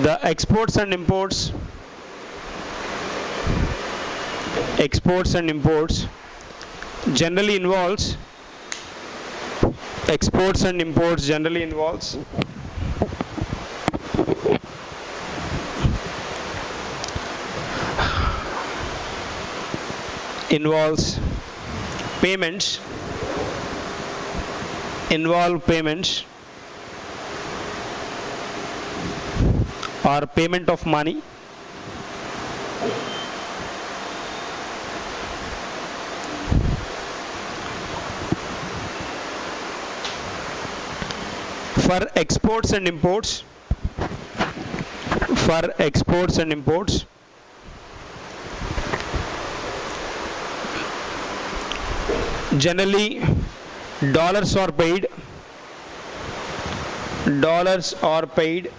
The exports and imports generally involves payments or payment of money, for exports and imports generally dollars are paid dollars are paid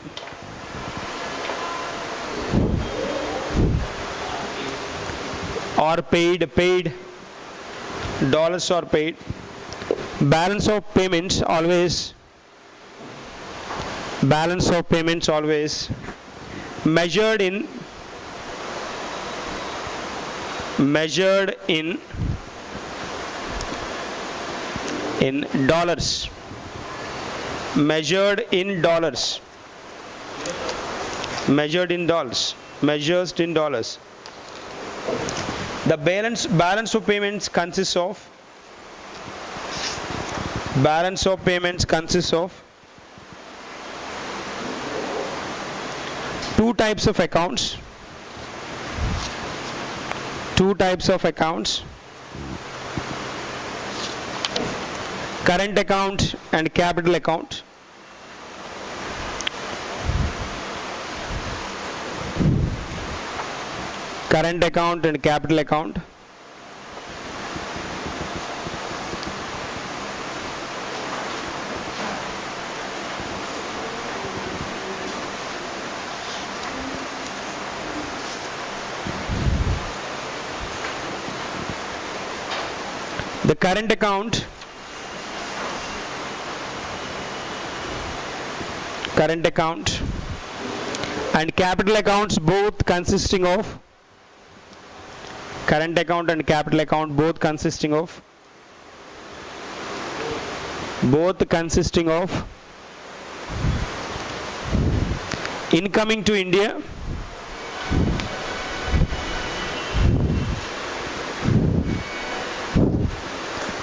balance of payments always measured in dollars, measured in dollars. The balance of payments consists of two types of accounts, current account and capital account. Current account and capital account. The current account and capital accounts both consisting of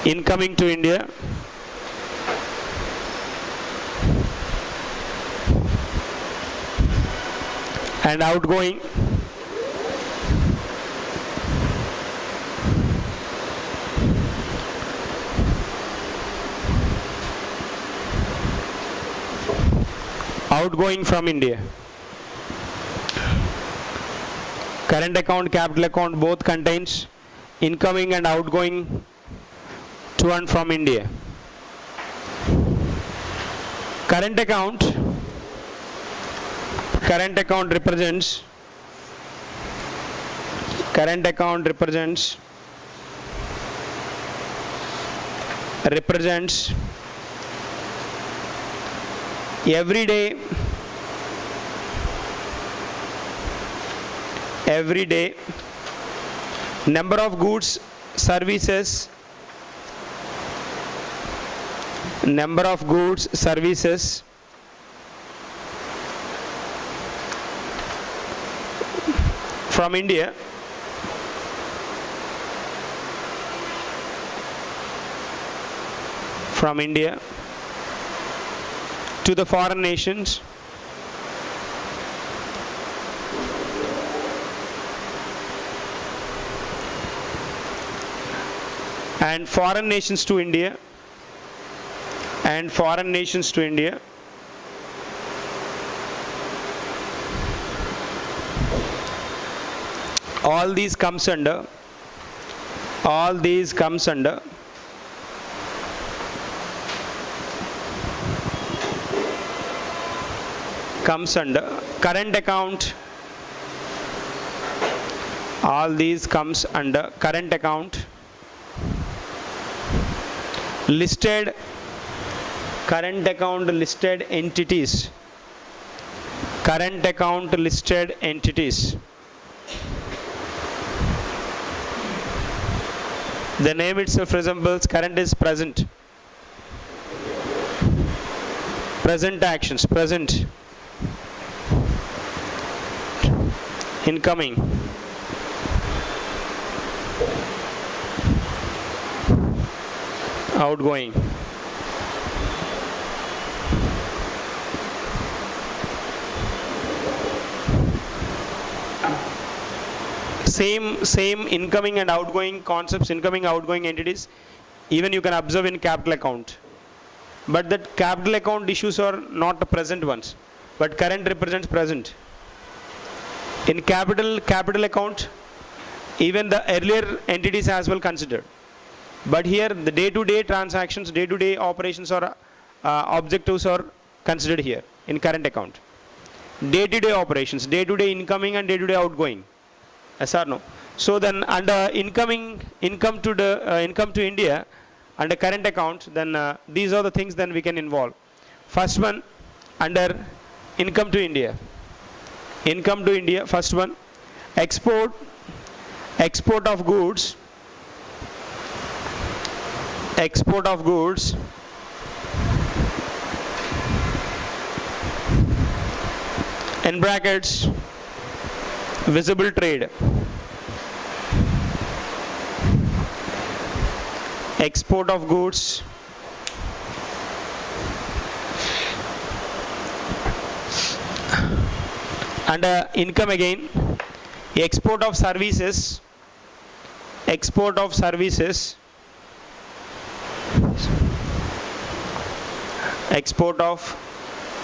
incoming to India, and outgoing from India. Current account, capital account both contains incoming and outgoing to and from India. Current account represents every day number of goods, services from India to the foreign nations, and foreign nations to India, all these comes under current account. All these comes under current account. Current account listed entities Current account listed entities. The name itself resembles current is present. Present actions, present. Incoming. Outgoing. Same incoming and outgoing concepts, incoming outgoing entities, even you can observe in capital account. But that capital account issues are not the present ones, but current represents present. In capital account, even the earlier entities as well considered. But here the day-to-day transactions, day-to-day operations or objectives are considered here in current account. Day-to-day operations, day-to-day incoming and day-to-day outgoing. Yes or no? So then under income to India under current account, then these are the things then we can involve. First one, under income to India. Income to India, first one, export of goods. Export of goods. In brackets, visible trade. Export of goods. And income again, export of services. Export of services. Export of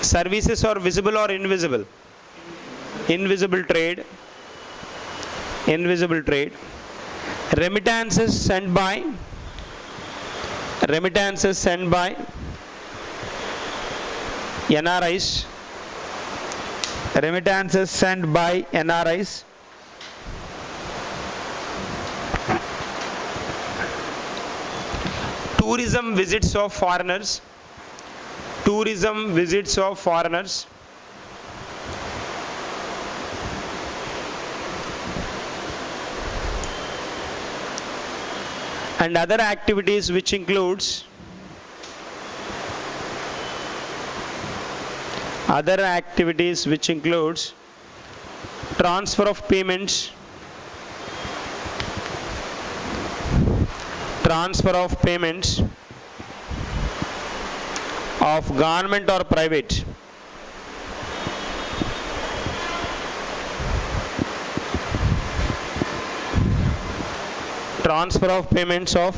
services or visible or invisible? Invisible trade. Invisible trade. Remittances sent by NRIs. Remittances sent by NRIs. Tourism visits of foreigners. Tourism visits of foreigners. And other activities which includes transfer of payments, of government or private. Transfer of payments of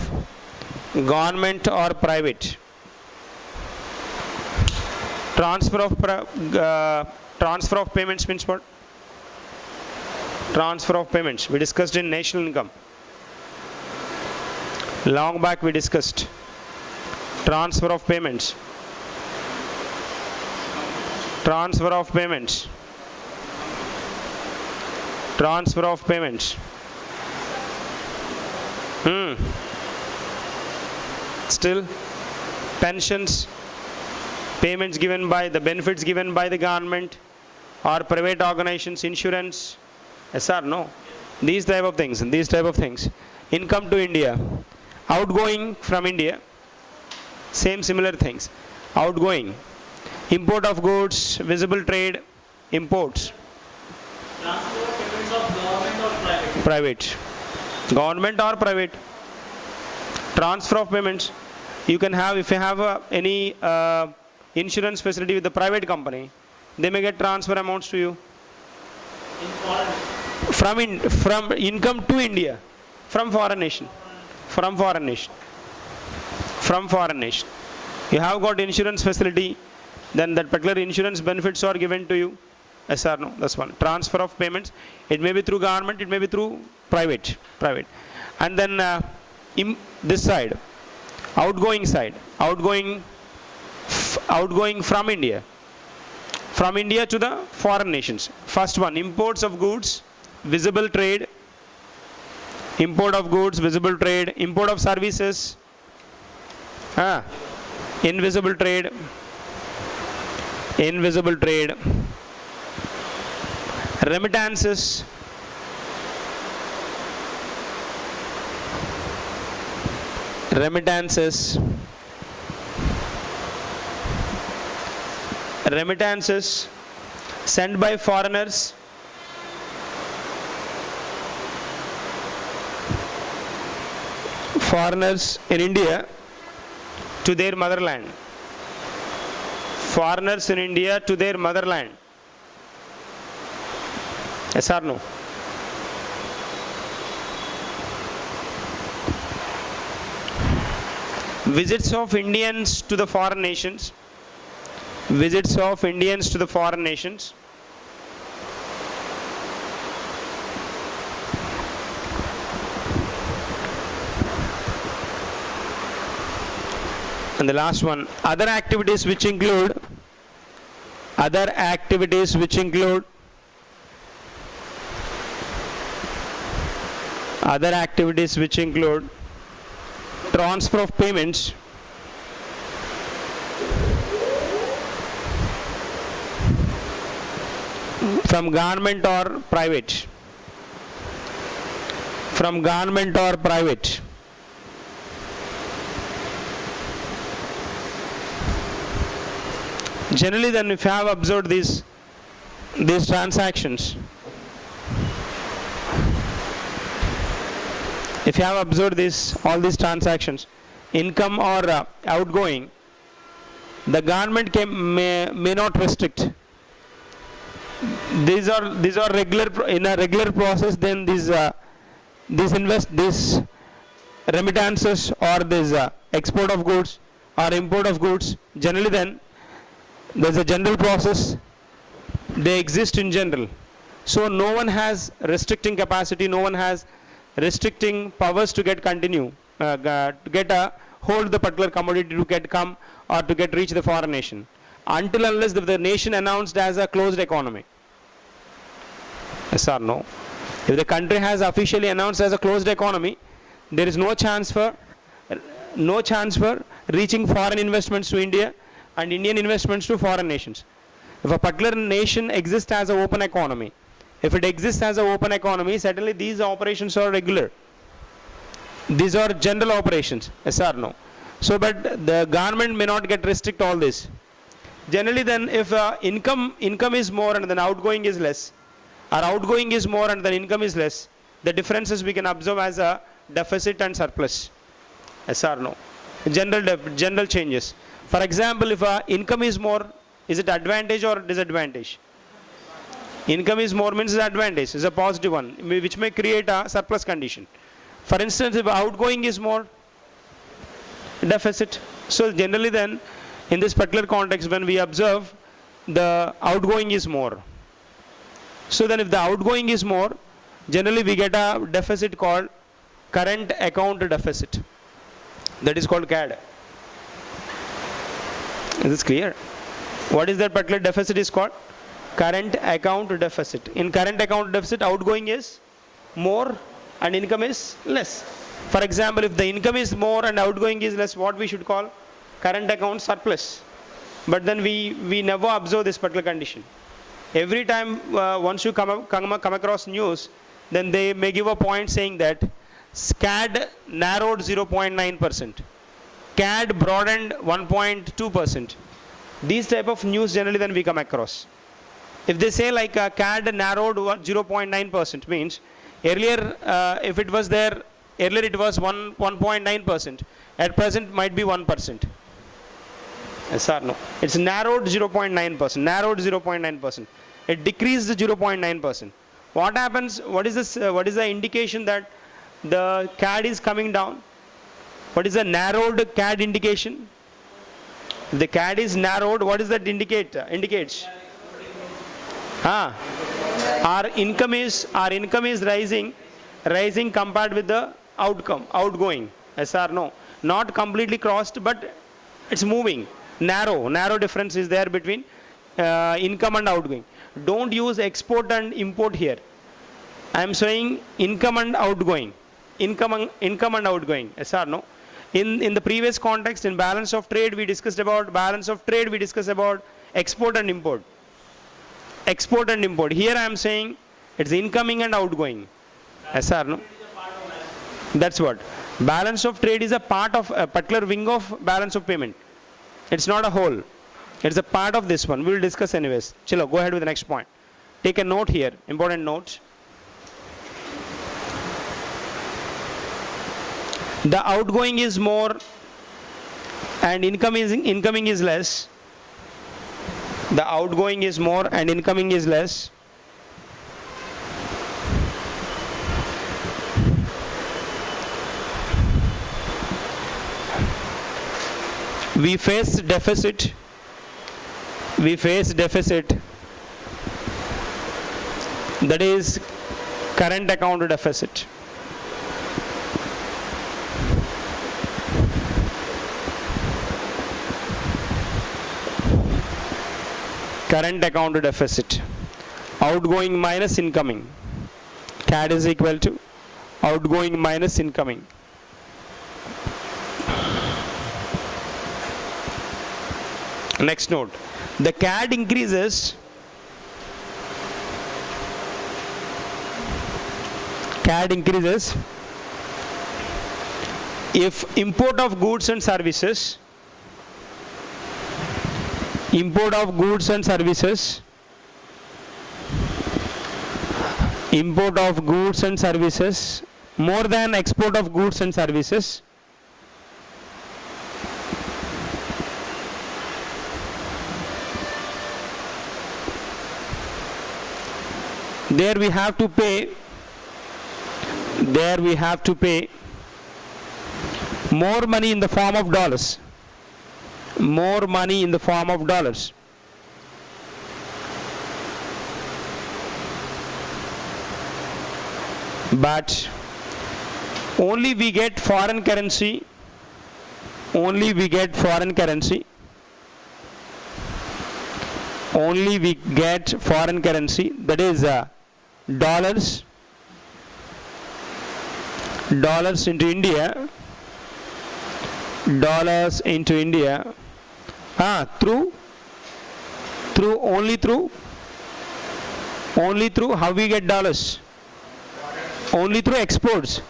government or private. Transfer of payments means what? Transfer of payments we discussed in national income. Long back we discussed transfer of payments. Transfer of payments. Transfer of payments. Still, pensions, payments given by the benefits given by the government or private organizations, insurance. Yes or no? These type of things. Income to India. Outgoing from India. Similar things. Outgoing. Import of goods, visible trade, imports. Transfer of payments of government or private? Private. Government or private. Transfer of payments. You can have, if you have any insurance facility with the private company, they may get transfer amounts to you. In foreign? From income to India. From foreign nation. From foreign nation. You have got insurance facility, then that particular insurance benefits are given to you. Yes or no? That's one. Transfer of payments. It may be through government, it may be through private. And then this side, outgoing side. Outgoing from India. From India to the foreign nations. First one, imports of goods, visible trade. Import of goods, visible trade. Import of services, invisible trade. Remittances. Remittances. Remittances sent by foreigners in India to their motherland. Foreigners in India to their motherland. Yes or no? Visits of Indians to the foreign nations. Visits of Indians to the foreign nations. And the last one, other activities which include transfer of payments from government or private. Generally, then, if you have observed these transactions, all these transactions, income or outgoing, the government may not restrict. These are regular, in a regular process. Then these remittances or this export of goods or import of goods, generally then there's a general process. They exist in general. So no one has restricting capacity, no one has restricting powers to get continue, to get a hold the particular commodity to get come or to get reach the foreign nation, until unless the nation announced as a closed economy. Yes or no? If the country has officially announced as a closed economy, there is no chance for reaching foreign investments to India and Indian investments to foreign nations. If a particular nation exists as an open economy, certainly these operations are regular. These are general operations. Yes or no? So, but the government may not get restrict all this. Generally, then, if income is more and then outgoing is less, or outgoing is more and then income is less, the differences we can observe as a deficit and surplus. Yes or no? General changes. For example, if income is more, is it advantage or disadvantage? Income is more means advantage, is a positive one, which may create a surplus condition. For instance, if outgoing is more, deficit. So generally then, in this particular context, when we observe the outgoing is more. So then if the outgoing is more, generally we get a deficit called current account deficit. That is called CAD. Is this clear? What is that particular deficit is called? Current account deficit. In current account deficit, outgoing is more and income is less. For example, if the income is more and outgoing is less, what we should call? Current account surplus. But then we never observe this particular condition. Every time once you come across news, then they may give a point saying that CAD narrowed 0.9%. CAD broadened 1.2%. These type of news generally then we come across. If they say like CAD narrowed 0.9% means earlier if it was there, earlier it was 1.9%. At present might be 1%. Yes or no? It's narrowed 0.9%. Narrowed 0.9%. It decreased 0.9%. What happens? What is this? What is the indication that the CAD is coming down? What is the narrowed CAD indication? If the CAD is narrowed, what does that indicates? Our income is rising compared with the outgoing. Yes or no? Not completely crossed, but it's moving. Narrow difference is there between income and outgoing. Don't use export and import here. I am saying income and outgoing. Income and outgoing. Yes or no? In the previous context, in balance of trade, we discussed about export and import. export and import. Here I am saying it's incoming and outgoing. Yes or no? That's what. Balance of trade is a part of a particular wing of balance of payment. It's not a whole. It's a part of this one. We will discuss anyways. Chilo, go ahead with the next point. Take a note here. Important note. The outgoing is more and incoming is less. The outgoing is more and incoming is less. We face deficit. That is current account deficit. Current account deficit. Outgoing minus incoming. CAD is equal to outgoing minus incoming. Next note. The CAD increases. If import of goods and services more than export of goods and services. There we have to pay more money in the form of dollars. But only we get foreign currency. That is dollars into India. Only through how we get dollars? Only through exports.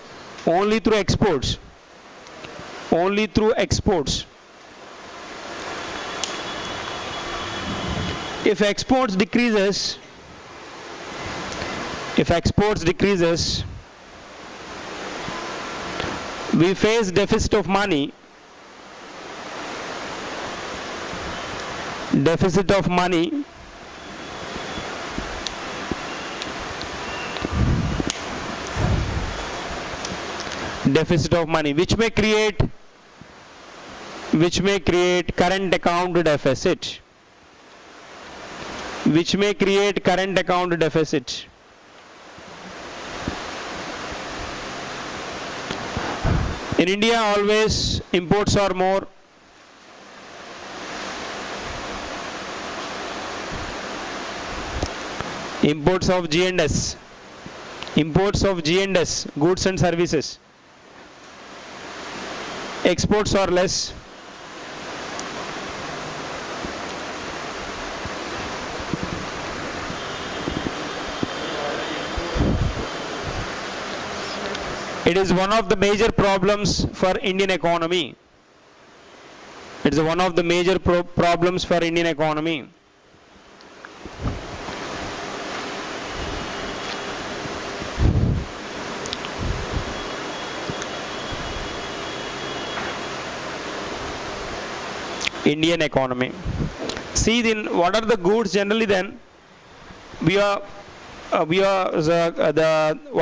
If exports decreases, we face deficit of money. Which may create current account deficit. In India, always imports are more. Imports of G&S, goods and services. Exports are less. It is one of the major problems for Indian economy. Indian economy. See, then what are the goods generally? Then what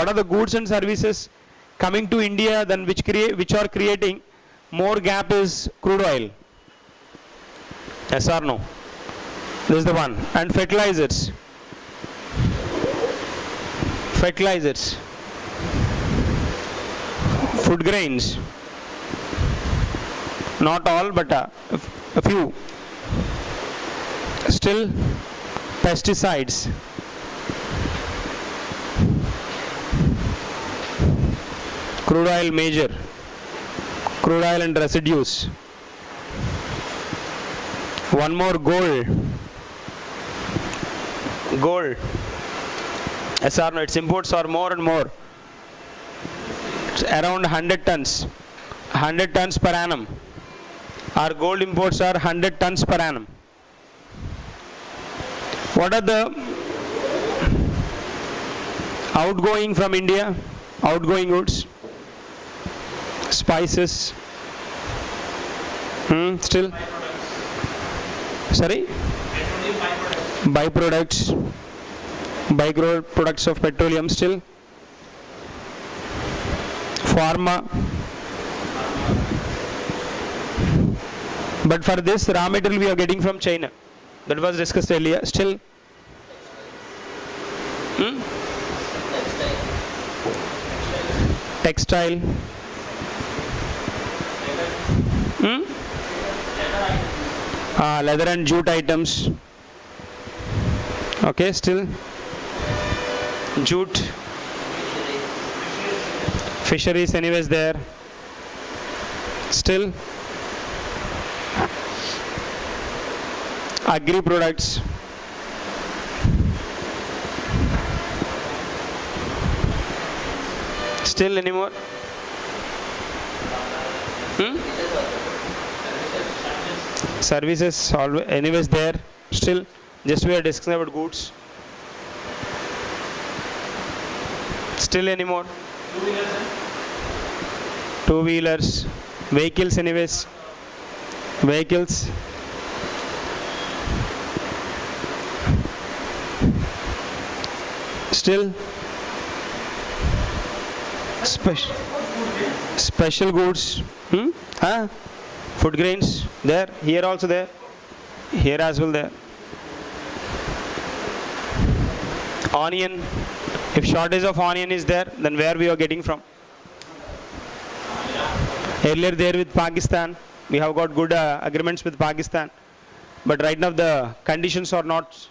are the goods and services coming to India? Then which are creating more gap is crude oil. Yes or no? This is the one. And fertilizers. Food grains. Not all, but a few. Still, pesticides. Crude oil major. Crude oil and residues. One more, gold. Gold. Yes or no? Its imports are more and more. It's around 100 tons. 100 tons per annum. Our gold imports are 100 tons per annum. What are the outgoing from India? Outgoing goods? Spices. Still? Sorry? Byproducts. Byproducts of petroleum still. Pharma. But for this raw material we are getting from China. That was discussed earlier. Still. Textile. Leather and jute items. Okay, still. Jute. Fisheries anyways there. Still. Agri products. Still anymore? Services always anyways there. Still, just we are discussing about goods. Still anymore? Two-wheelers. Vehicles anyways. Vehicles. Still. Special goods. Food grains there, here also there, here as well there. Onion, if shortage of onion is there, then where we are getting from? Earlier there with Pakistan, we have got good agreements with Pakistan, but right now the conditions are not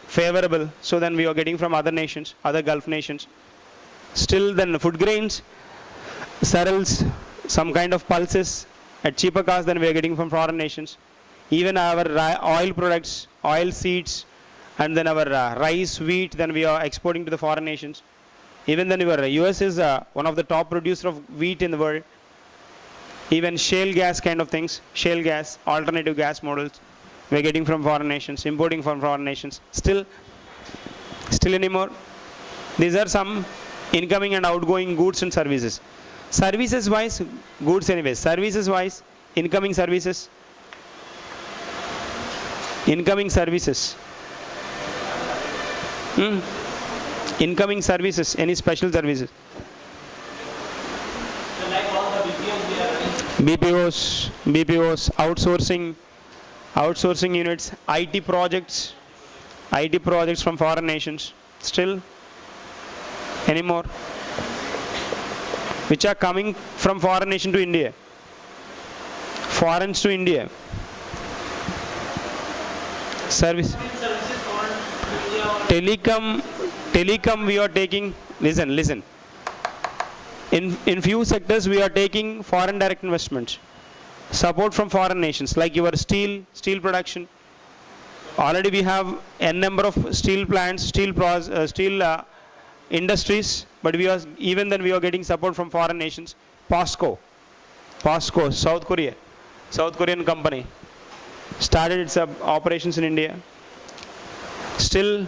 favorable, so then we are getting from other nations, other Gulf nations. Still then food grains, cereals, some kind of pulses at cheaper cost than we are getting from foreign nations. Even our oil products, oil seeds, and then our rice, wheat, then we are exporting to the foreign nations. Even then our US is one of the top producer of wheat in the world. Even shale gas kind of things, shale gas, alternative gas models, we are getting from foreign nations, importing from foreign nations. Still anymore? These are some incoming and outgoing goods and services. Services wise, goods anyways. Services wise, incoming services. Incoming services. Incoming services, any special services? BPOs, outsourcing units, IT projects from foreign nations. Still, anymore? Which are coming from foreign nation to India. Foreigners to India. Service. Telecom we are taking, listen. In few sectors we are taking foreign direct investments. Support from foreign nations like your steel production. Already we have n number of steel plants, steel industries, but we are getting support from foreign nations. POSCO, South Korean company, started its operations in India. Still,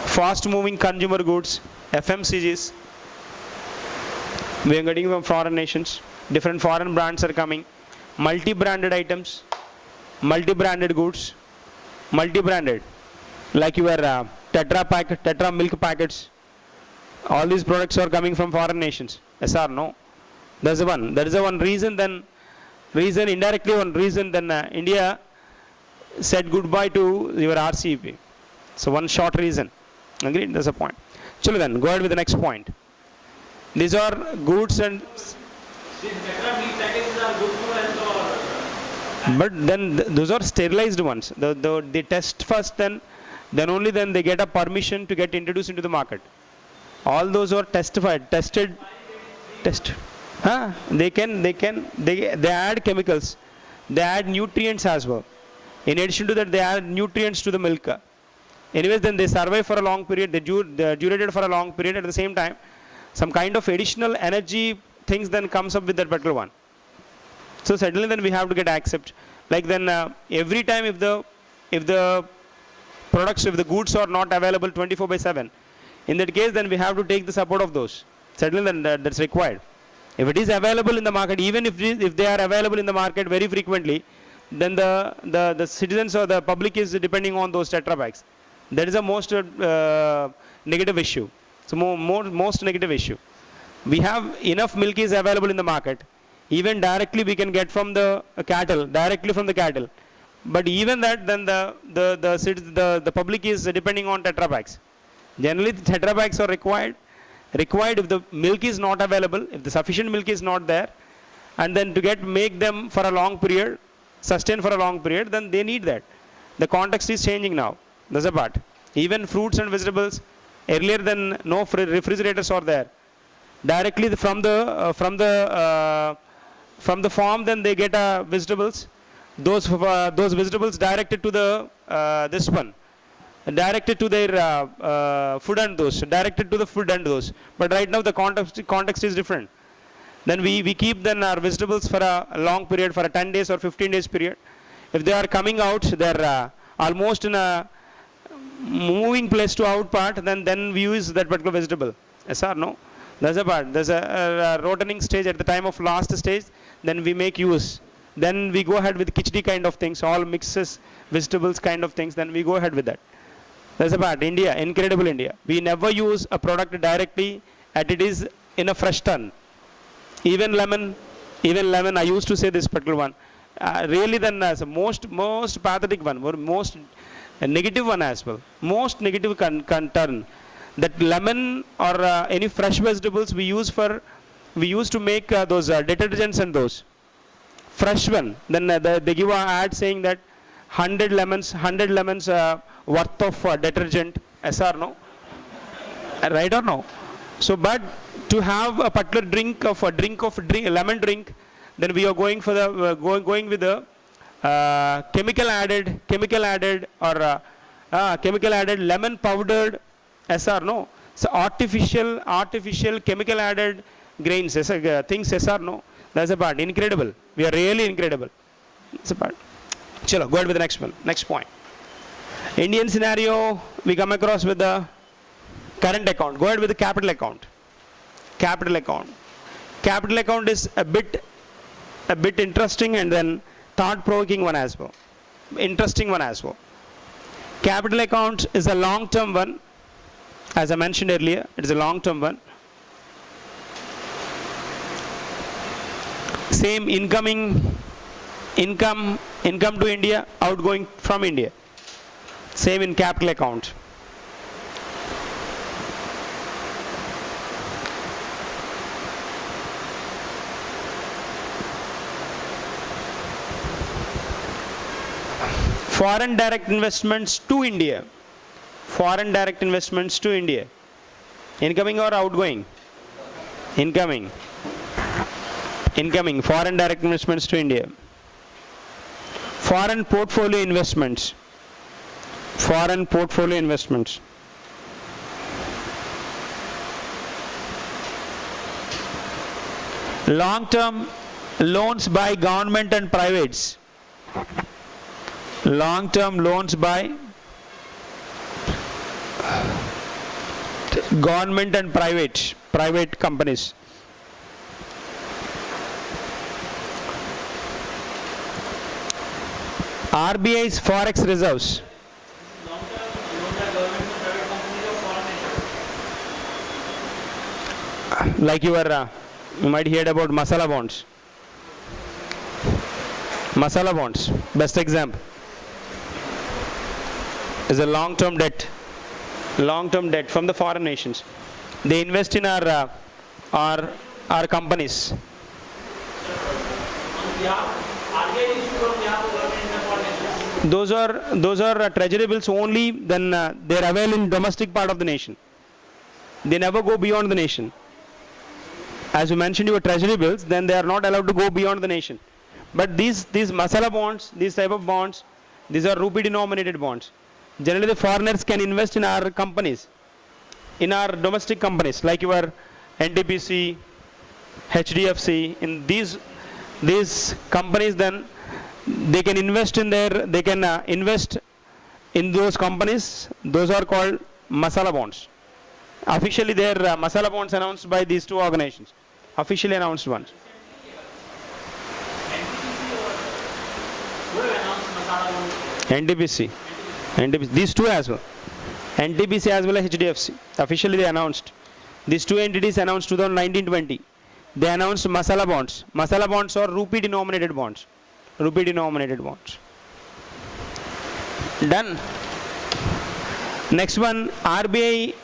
fast moving consumer goods, FMCGs, we are getting from foreign nations. Different foreign brands are coming. Multi-branded items, multi-branded goods, multi-branded. Like your Tetra milk packets, all these products are coming from foreign nations. Yes or no? That's the one. That is the one reason. Then indirectly one reason. Then India said goodbye to your RCEP. So one short reason. Agreed. That's a point. Chalo then go ahead with the next point. These are goods and. But then those are sterilized ones. They test first, then they get a permission to get introduced into the market. All those are tested. They add chemicals, they add nutrients as well. In addition to that, they add nutrients to the milk. Anyways, then they survive for a long period, they durated for a long period. At the same time, some kind of additional energy things then comes up with that particular one. So suddenly then we have to get accept. Like then every time if the products, if the goods are not available 24/7, in that case then we have to take the support of those. Suddenly then that's required. If it is available in the market, even if they are available in the market very frequently, then the citizens or the public is depending on those Tetra Paks. That is the most negative issue. So most negative issue. We have enough milk is available in the market. Even directly we can get from the cattle, directly from the cattle. But even that, then the public is depending on Tetra Paks. Generally, the Tetra Paks are required if the milk is not available, if the sufficient milk is not there, and then to make them for a long period, sustain for a long period, then they need that. The context is changing now. That's a part. Even fruits and vegetables, earlier then no refrigerators are there. Directly from the farm, then they get vegetables. Those vegetables directed to the this one, directed to their food and those, directed to the food and those. But right now the context is different. Then we keep then our vegetables for a long period, for a 10 days or 15 days period. If they are coming out, they're almost in a moving place to out part, then we use that particular vegetable. Yes or no? That's a part. There's a rotating stage at the time of last stage, then we make use. Then we go ahead with khichdi kind of things, all mixes, vegetables kind of things, then we go ahead with that. That's a part. India, incredible India. We never use a product directly as it is in a fresh ton. Even lemon, I used to say this particular one. Really then as a most pathetic one, or most negative one as well. Most negative can turn. That lemon or any fresh vegetables we use to make those detergents and those. Fresh one. Then they give an ad saying that 100 lemons worth of detergent. Yes or no? Right or no? So, but to have a particular lemon drink, then we are going for the going with the chemical added lemon powdered. Yes or no? So artificial chemical added grains, things. Yes or no? That's a part. Incredible. We are really incredible. That's a part. Chalo, go ahead with the next one. Next point. Indian scenario, we come across with the current account. Go ahead with the capital account. Capital account is a bit interesting and then thought-provoking one as well. Interesting one as well. Capital account is a long-term one. As I mentioned earlier, it is a long-term one. Same income to India, outgoing from India. Same in capital account. Foreign direct investments to India. Foreign direct investments to India. Incoming or outgoing? Incoming. Foreign direct investments to India. Foreign portfolio investments. Long-term loans by government and privates. Long-term loans by government and private companies. RBI's forex reserves. Long-term loan by government and private companies or foreign nations. Like you might hear about masala bonds. Masala bonds, best example, is a long-term debt from the foreign nations. They invest in our companies. Those are treasury bills only, then they are available in domestic part of the nation. They never go beyond the nation. As you mentioned your treasury bills, then they are not allowed to go beyond the nation. But these masala bonds, these type of bonds, These are rupee denominated bonds. Generally the foreigners can invest in our companies, in our domestic companies like your NTPC, HDFC. In these companies, then they can invest in invest in those companies. Those are called masala bonds. Officially their masala bonds announced by these two organizations, officially announced ones. Who have announced masala bonds? NTPC, these two as well. NTPC as well as HDFC. Officially they announced. These two entities announced 2019-20. They announced masala bonds. Masala bonds are rupee denominated bonds. Rupee denominated bonds. Done. Next one, RBI